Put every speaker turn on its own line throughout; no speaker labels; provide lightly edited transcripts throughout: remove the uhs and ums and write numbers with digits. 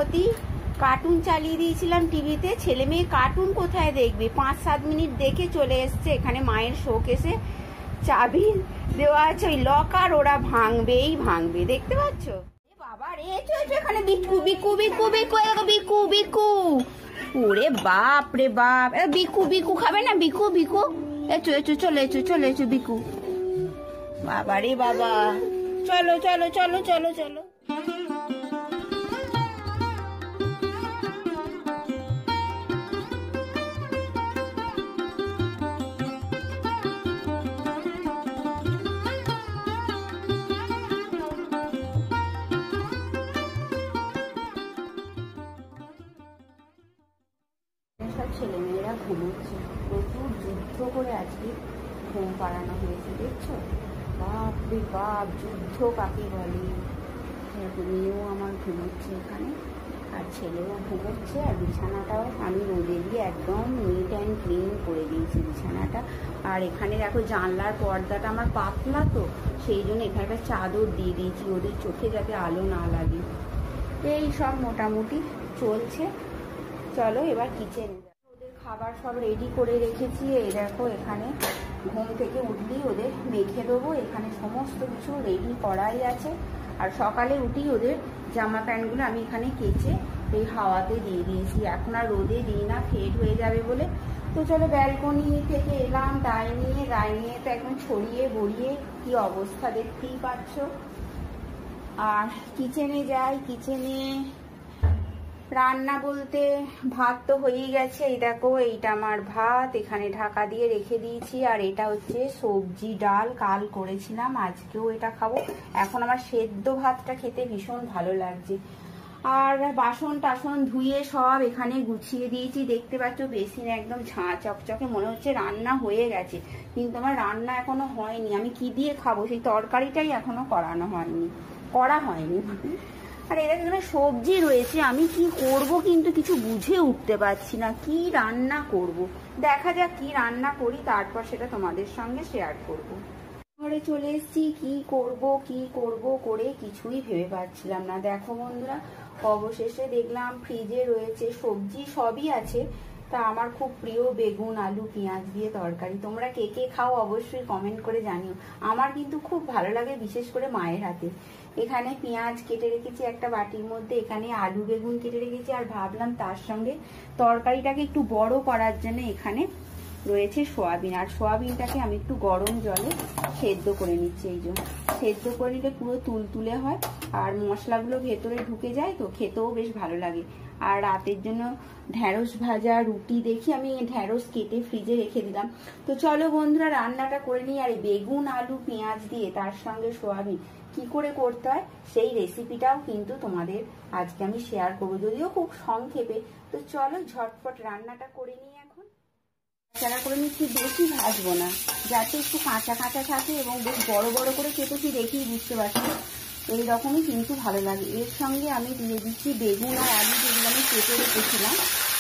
হতেই কার্টুন চালিয়ে দিয়েছিলাম টিভিতে। ছেলে মেয়ে কার্টুন কোথায় দেখবে, 5-7 মিনিট দেখে চলে এসছে এখানে মায়ের শোকেসে চাবি দেওয়া আছে, ওই লকার ওরা ভাঙবেই ভাঙবে, দেখতে পাচ্ছ? বাবা রে, এখানে বিকু বিকু বিকু বিকু বিকু বিকু, ওরে বাপ রে বাপ, বিকু বিকু খাবে না? বিকু বিকু চলে এসো বিকু। বাবা রে বাবা, চলো চলো চলো চলো চলো। সব ছেলেমেয়েরা ঘুমোচ্ছে, প্রচুর যুদ্ধ করে আজকে ঘুম পাড়ানো হয়েছে, দেখছো? বাপ রে বাপ, যুদ্ধ কাকে বলে। মেয়েও আমার ঘুমোচ্ছে এখানে, আর ছেলেও ঘুমোচ্ছে। আর বিছানাটাও আমি রোদে দিয়ে একদম নিট অ্যান্ড ক্লিন করে দিয়েছি বিছানাটা। আর এখানে দেখো জানলার পর্দাটা আমার পাতলা, তো সেই জন্য এখানে একটা চাদর দিয়ে দিয়েছি ওদের চোখে যাতে আলো না লাগে। এই সব মোটামুটি চলছে। চলো এবার কিচেনে। ওদের খাবার সব রেডি করে রেখেছি। এই দেখো, এখানে ঘুম থেকে উঠলেই ওদের মেখে দেবো। এখানে সমস্ত কিছু রেডি করাই আছে। আর সকালে উঠেই ওদের জামা প্যান্টগুলো আমি এখানে কেচে এই হাওয়াতে দিয়ে দিয়েছি। এখন আর রোদে দিই না, ফেড হয়ে যাবে বলে। তো চলো, ব্যালকনি থেকে এলাম গায়ে নিয়ে তো একদম ছড়িয়ে বড়িয়ে কি অবস্থা দেখতেই পাচ্ছ। আর কিচেনে যাই। কিচেনে রান্না বলতে ভাত তো হয়েই গেছে। এই দেখো, এইটা আমার ভাত, এখানে ঢাকা দিয়ে রেখে দিয়েছি। আর এটা হচ্ছে সবজি ডাল, কাল করেছিলাম, আজকেও এটা খাবো। এখন আমার সেদ্ধ ভাতটা খেতে ভীষণ ভালো লাগছে। আর বাসন টাসন ধুয়ে সব এখানে গুছিয়ে দিয়েছি, দেখতে পাচ্ছ। বেসিন একদম ঝাঁ চকচকে, মনে হচ্ছে রান্না হয়ে গেছে, কিন্তু আমার রান্না এখনো হয়নি। আমি কি দিয়ে খাবো সেই তরকারিটাই এখনো করা হয়নি। আর এখানে সবজি রয়েছে, আমি কি করব কিন্তু কিছু বুঝে উঠতে পারছি না কি রান্না করব। দেখা যাক কি রান্না করি, তারপর সেটা তোমাদের সঙ্গে শেয়ার করব। ঘরে চলে এসেছি, কি করব করে কিছুই ভেবে পাচ্ছিলাম না। দেখো বন্ধুরা, অবশেষে দেখলাম ফ্রিজে রয়েছে সবজি, সবই আছে। তা আমার খুব প্রিয় বেগুন আলু পেঁয়াজ দিয়ে তরকারি। তোমরা কে কে খাও অবশ্যই কমেন্ট করে জানিও। আমার কিন্তু খুব ভালো লাগে, বিশেষ করে মায়ের হাতে। এখানে পেঁয়াজ কেটে রেখেছি একটা বাটির মধ্যে, এখানে আলু বেগুন কেটে রেখেছি। আর ভাবলাম তার সঙ্গে তরকারিটাকে একটু বড় করার জন্য এখানে রয়েছে সোয়াবিন। আর সোয়াবিনটাকে আমি একটু গরম জলে সেদ্ধ করে নিচ্ছি। এই জন্য সেদ্ধ করে নিলে পুরো তুলতুলে হয়, আর মশলাগুলো ভেতরে ঢুকে যায়, তো খেতেও বেশ ভালো লাগে। আর রাতের জন্য ঢ্যাঁড়স ভাজা রুটি দেখি আমি ঢ্যাঁড়স কেটে ফ্রিজে রেখে দিলাম। তো চলো বন্ধুরা, রান্নাটা করে নিই। আর বেগুন আলু পেঁয়াজ দিয়ে তার সঙ্গে সোয়াবিন কি করে করতে হয় সেই রেসিপিটাও কিন্তু তোমাদের আজকে আমি শেয়ার করবো, যদিও খুব সংক্ষেপে। তো চলো ঝটপট রান্নাটা করে নিই। এখন চারা করে নিচ্ছি, বেশি ভাজবো না, যাতে একটু কাঁচা কাঁচা থাকে এবং বেশ বড় বড় করে কেটেছি, দেখেই বুঝতে পারছি এইরকমই কিন্তু ভালো লাগে। এর সঙ্গে আমি দিয়ে দিচ্ছি বেগুন আর আলু, যেগুলো আমি কেটে রেখেছিলাম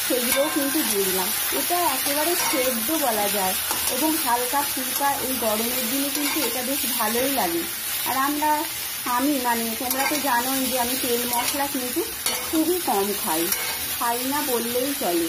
সেগুলোও কিন্তু দিয়ে দিলাম। এটা একেবারে সেদ্ধ বলা যায়, এবং হালকা ফুলকা এই গরমের দিনে কিন্তু এটা বেশ ভালোই লাগে। আর আমি তোমরা তো জানোই যে আমি তেল মশলা কিন্তু খুবই কম খাই না বললেই চলে।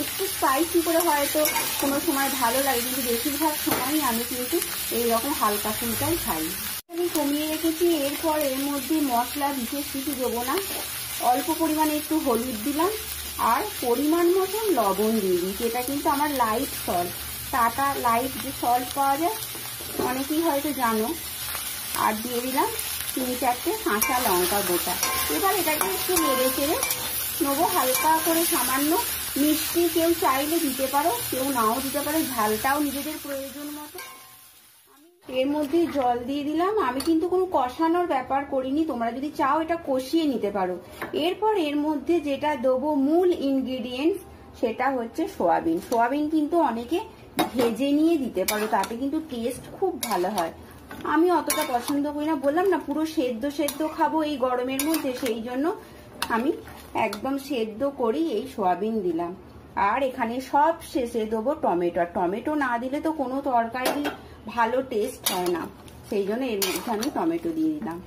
একটু স্পাইসি করে হয়তো কোনো সময় ভালো লাগে, কিন্তু বেশিরভাগ সময়ই আমি কিন্তু এইরকম হালকা ফুলকাই খাই। আমি কমিয়ে রেখেছি। এরপর এর মধ্যে মশলা বিশেষ কিছু দেবো না, অল্প পরিমাণে একটু হলুদ দিলাম আর পরিমাণ মতন লবণ দিয়ে দিই। এটা কিন্তু আমার লাইট সল্ট, টাটা লাইট যে সল্ট পাওয়া যায়, অনেকেই হয়তো জানো। আর দিয়ে দিলাম 3-4টে কাঁচা লঙ্কা গোটা। এবার এটাকে একটু নেড়ে চেড়ে নেবো হালকা করে। সামান্য মিষ্টি কেউ চাইলে দিতে পারো, কেউ নাও দিতে পারো, ঝালটাও নিজেদের প্রয়োজন মতো। এর মধ্যে জল দিয়ে দিলাম। আমি কিন্তু কোনো কষানোর ব্যাপার করিনি, তোমরা যদি চাও এটা কষিয়ে নিতে পারো। এরপর এর মধ্যে যেটা দেবো মূল ইনগ্রিডিয়েন্টস, সেটা হচ্ছে সোয়াবিন। সোয়াবিন কিন্তু অনেকে ভেজে নিয়ে দিতে পারো, তাতে কিন্তু টেস্ট খুব ভালো হয়। আমি অতটা পছন্দ করি না, বললাম না পুরো সেদ্ধ খাবো এই গরমের মধ্যে, সেই জন্য আমি একদম সেদ্ধ করি এই সোয়াবিন দিলাম। আর এখানে সব শেষে দেবো টমেটো। টমেটো না দিলে তো কোনো তরকারি ভালো টেস্ট হয় না, সেই জন্য এর মধ্যে আমি টমেটো দিয়ে দিলাম।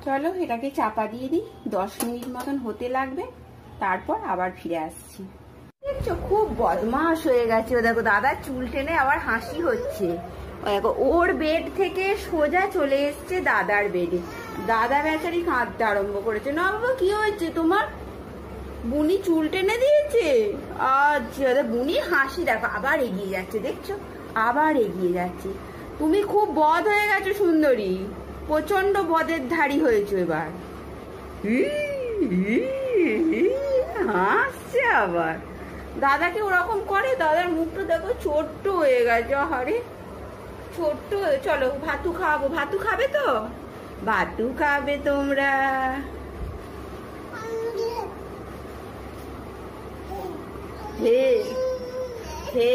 চলো এটাকে চাপা দিয়ে দিই, 10 মিনিট মতন হতে লাগবে, তারপর আবার ফিরে আসছি। দেখছো খুব বদমাশ হয়ে গেছে। ও দেখো দাদার চুল টেনে আবার হাসি হচ্ছে। ও দেখো ওর বেড থেকে সোজা চলে এসছে দাদার বেডে। দাদা বেচারি কাঁদতে আরম্ভ করেছে। না বাবা কি হয়েছে তোমার? বুনি চুল টেনে দিয়েছে? আচ্ছা, বুনির হাসি দেখো আবার এগিয়ে যাচ্ছে, দেখছো আবার এগিয়ে যাচ্ছে। তুমি খুব বদ হয়ে গেছো সুন্দরী, প্রচন্ড বদের ধারী হয়েছো এবার। হাসছে আবার। দাদাকে ওরকম করে, দাদার মুখটা দেখো ছোট্ট হয়ে গেছে। আরে ছোট্ট। চলো ভাতু খাবো। ভাতু খাবে তো? ভাতু খাবে তোমরা? হে হে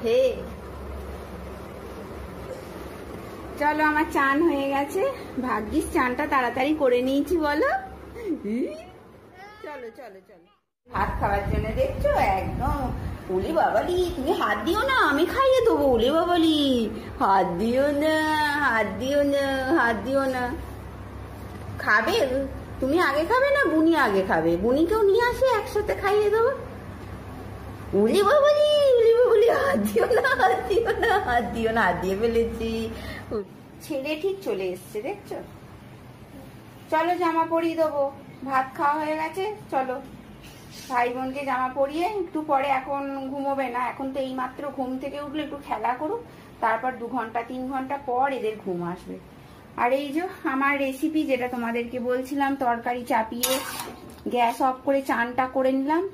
হে। চলো আমার চান হয়ে গেছে, ভাগ্যিস চানটা তাড়াতাড়ি করে নিয়েছি বলো। চলো চলো চলো ভাত খাওয়ার জন্য। দেখছো একদম উলি বাবালি। তুমি হাত দিও না, আমি খাইয়ে দেবো। উলি বাবালি হাত দিও না, হাত দিও না, হাত দিও না। খাবে তুমি আগে খাবে না বুনি আগে খাবে? বুনিকেও নিয়ে আসে একসাথে খাইয়ে দেবো। উলি বাবালি, উলি বাবালি হাত দিও না, হাত দিও না, হাত দিও না। হাত দিয়ে ফেলেছি। ছেলে ঠিক চলে এসছে দেখছো। চলো জামা পরিয়ে দেবো, ভাত খাওয়া হয়ে গেছে। চলো ভাই বোনকে জামা পরিয়ে একটু পরে, এখন ঘুমোবে না, এখন তো এই মাত্র ঘুম থেকে উঠলে একটু খেলা করুক, তারপর 2 ঘন্টা 3 ঘন্টা পর এদের ঘুম আসবে। আর এই যে আমার রেসিপি যেটা তোমাদেরকে বলছিলাম, তরকারি চাপিয়ে গ্যাস অফ করে চানটা করে নিলাম।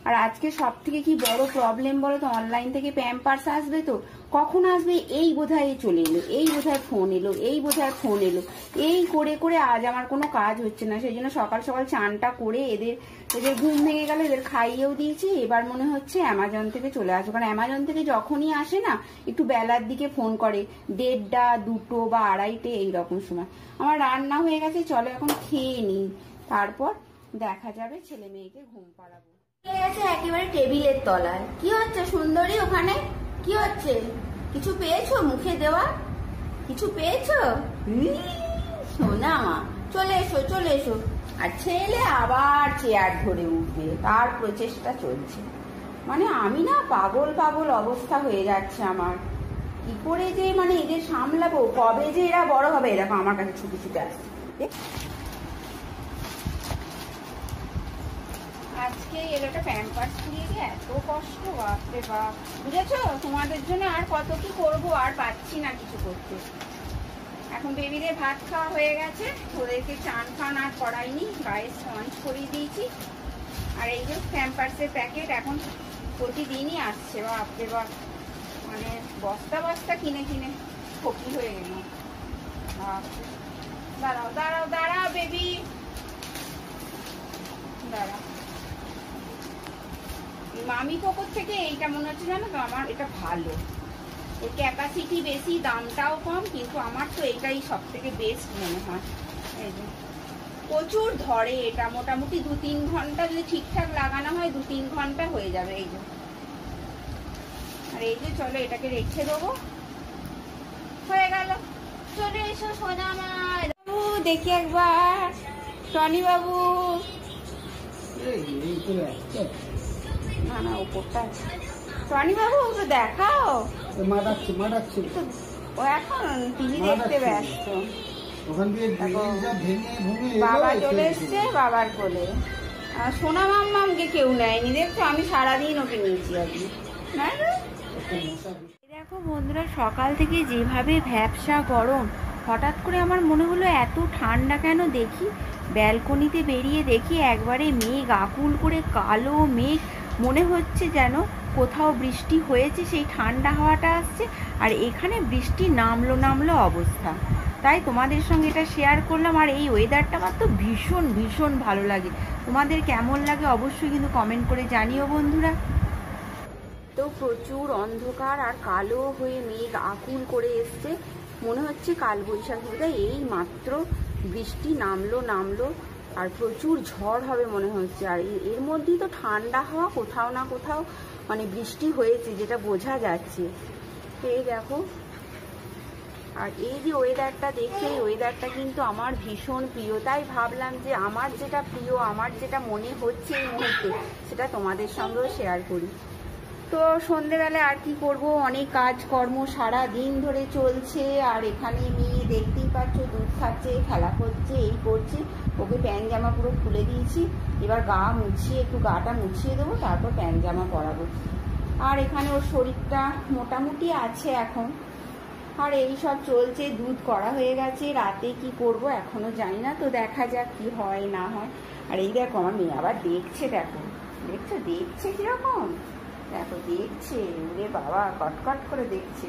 আর আজকে সব থেকে কি বড় প্রবলেম বলো তো, অনলাইন থেকে প্যাম্পার্স আসবে তো, কখন আসবে এই বোধহয় চলে এলো, এই বোধহয় ফোন এলো, এই বোধহয় ফোন এলো, এই করে করে আজ আমার কোনো কাজ হচ্ছে না। সেই জন্য সকাল সকাল চানটা করে এদের ঘুম ভেঙে গেল, এদের খাইয়েও দিয়েছি। এবার মনে হচ্ছে অ্যামাজন থেকে চলে আসবে, কারণ অ্যামাজন থেকে যখনই আসে না একটু বেলার দিকে ফোন করে, 1:30, 2 বা 2:30 এইরকম সময়। আমার রান্না হয়ে গেছে, চলো এখন খেয়ে নিই, তারপর দেখা যাবে, ছেলে মেয়েকে ঘুম পাড়াবো। একেবারে টেবিলের তলায়। কি হচ্ছে সুন্দরী ওখানে? কি হচ্ছে? কিছু পেয়েছো মুখে দেওয়া? কিছু পেয়েছো? সোনা মা চলে এসো, চলে এসো। আর ছেলে আবার চেয়ার ধরে উঠবে, তার প্রচেষ্টা চলছে। মানে আমি না পাগল পাগল অবস্থা হয়ে যাচ্ছে আমার। কি করে যে মানে এদের সামলাবো, কবে যে এরা বড় হবে। এরকম আমার কাছে ছুটে ছুটে আসছে। আজকে এলোটা প্যাম্পার্স দিয়ে দিয়ে এত কষ্ট, বাপরে বাপ। বুঝেছো তোমাদের জন্য আর কত কি করবো, আর পাচ্ছি না কিছু করতে। এখন বেবিদের ভাত খাওয়া হয়ে গেছে, ওদেরকে চান ফান আর করাইনি, গায়ে স্পঞ্জ করিয়ে দিয়েছি। আর এই যে প্যাম্পার্সের প্যাকেট এখন প্রতিদিনই আসছে, বাপরে বাপ। মানে বস্তা বস্তা কিনে কিনে ফকি হয়ে গেল। দাঁড়াও দাঁড়াও দাঁড়াও বেবি, দাঁড়াও। মামি কোকোর থেকে এইটা মনে হচ্ছে জানো তো আমার এটা ভালো, এর ক্যাপাসিটি বেশি, দামটাও কম, কিন্তু আমার তো এটাই সব থেকে বেস্ট মনে হয়। এই যে প্রচুর ধরে এটা, মোটামুটি 2-3 ঘন্টা যদি ঠিকঠাক লাগানো হয় 2-3 ঘন্টা হয়ে যাবে। এই যে, আর এই যে চলো এটাকে রেখে দেবো, হয়ে গেল। চলে এসো সোনা মা। দেখি একবার টনি বাবু। না না উপরটা টনি বাবু তো দেখাও। ও এখন টিভি দেখতে ব্যস্ত। বাবা চলে এসছে বাবার কোলে। সোনা মাম্মামকে কেউ নেয়নি দেখছো, আমি সারাদিন ওকে নিয়েছি আজকে। দেখো বন্ধুরা, সকাল থেকে যেভাবে ভ্যাপসা গরম, হঠাৎ করে আমার মনে হলো এত ঠান্ডা কেন। দেখি ব্যালকনিতে বেরিয়ে দেখি একবারে মেঘ, আকুল করে কালো মেঘ, মনে হচ্ছে যেন কোথাও বৃষ্টি হয়েছে, সেই ঠান্ডা হাওয়াটা আসছে। আর এখানে বৃষ্টি নামলো নামলো অবস্থা। তাই তোমাদের সঙ্গে এটা শেয়ার করলাম। আর এই ওয়েদারটা আমার তো ভীষণ ভীষণ ভালো লাগে। তোমাদের কেমন লাগে অবশ্যই কিন্তু কমেন্ট করে জানিও বন্ধুরা। তো প্রচুর অন্ধকার আর কালো হয়ে মেঘ আকুল করে এসছে, মনে হচ্ছে কালবৈশাখী বোধহয় এই মাত্র বৃষ্টি নামলো, আর প্রচুর ঝড় হবে মনে হচ্ছে। আর এর মধ্যেই তো ঠান্ডা হাওয়া, কোথাও না কোথাও মানে বৃষ্টি হয়েছে, যেটা বোঝা যাচ্ছে। এই দেখো আর এই যে ওয়েদারটা দেখছে, এই ওয়েদারটা কিন্তু আমার ভীষণ প্রিয়। তাই ভাবলাম যে আমার যেটা প্রিয়, আমার যেটা মনে হচ্ছে এই মুহূর্তে, সেটা তোমাদের সঙ্গেও শেয়ার করি। তো সন্ধেবেলায় আর কি করব, অনেক কাজকর্ম সারা দিন ধরে চলছে। আর এখানে মেয়ে দেখতেই পাচ্ছ দুধ খাচ্ছে, খেলা করছে, এই করছে। ওকে প্যান্ট জামা পুরো খুলে দিয়েছি, এবার গা মুছিয়ে একটু গাটা মুছিয়ে দেবো, তারপর প্যান্ট জামা পরাবো। আর এখানে ওর শরীরটা মোটামুটি আছে এখন। আর এই সব চলছে, দুধ করা হয়ে গেছে, রাতে কি করব এখনো জানি না, তো দেখা যাক কি হয় না হয়। আর এই দেখো আমার মেয়ে আবার দেখছে, দেখো দেখছো, দেখছে কিরকম, দেখো দেখছে, ওরে বাবা কটকট করে দেখছে।